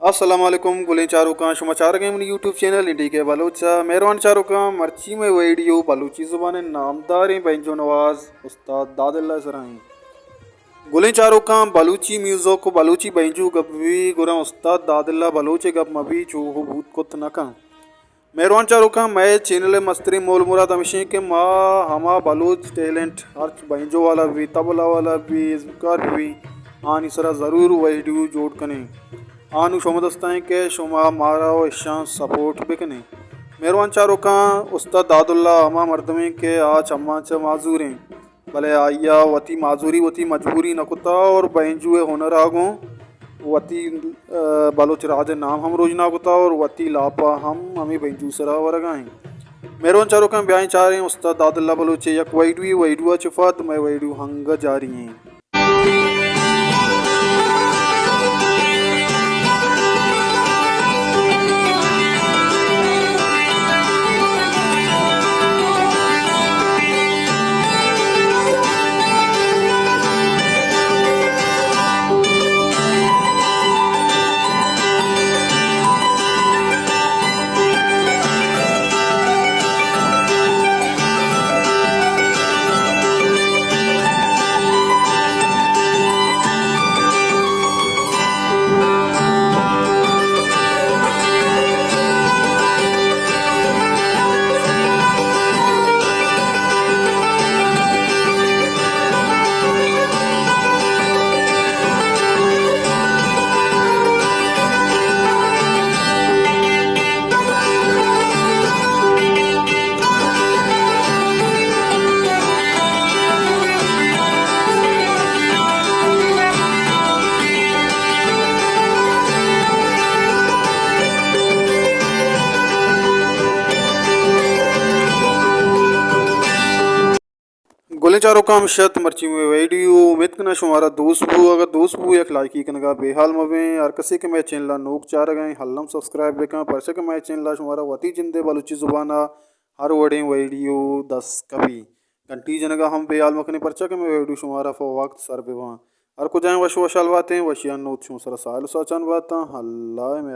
असलम गुलें चारुका समाचार game YouTube channel इंडी के बलूचा मेहरबान चारुका मर्ची में वीडियो बलूची ज़ुबान नामदार बेंजो नवाज उस्ताद दादिल्ला सराई गुलें चारुका बलूची म्यूज़ो को बलूची बेंजू गबी गुरा उस्ताद दादिल्ला बलूचे गब मबी चूहो भूत कुत नका मेहरबान चारुका मैं चैनल मस्तरी मोल मुराद अमिशी के माँ हमा बलूच टैलेंट अर्च बेंजो वाला भी तबला वाला भी इसकार भी आनी सरा ज़रूर वीडियो जोड़ कने आनु शुमा दस्ताएं के शुमा मारा व इशान सपोर्ट बिकने मेहरबान चारुका उस्ताद दादुल्ला हमा मर्दमे के आज अम्मा च माजूरें भले आइया वती माजूरी वती मजबूरी नकुता और बैंजुए हुनर आगो वती बलोच राज नाम हम रोज नाकुता और वती लापा हम हमें बैंजू सरा वरगाएं मेहरबान चारुका ब्याह चाह रहे हैं उस्ताद दादुल्ला बलोचे यक वैडुई वैडुआ चिफात मैं वैडू हंग जारी हैं। गोले चारों काम शत मर्ची में वीडियो उम्मीद करना शुमारा दोस्त बू अगर दोस्त बू एक लाइकी कनगा बेहाल मवे और कसी के मैं चैनल नोक चार गए हल्लम सब्सक्राइब बेका परसे के मैं चैनल शुमारा वती जिंदे बलूची जुबाना हर वड़े वीडियो 10 कभी घंटी जनगा हम बेहाल मखने परचा के मैं वीडियो शुमारा फो वक्त सर बेवा और कुछ वश वशाल बातें वशियान नोट छू सर साल सोचान बाता हल्ला में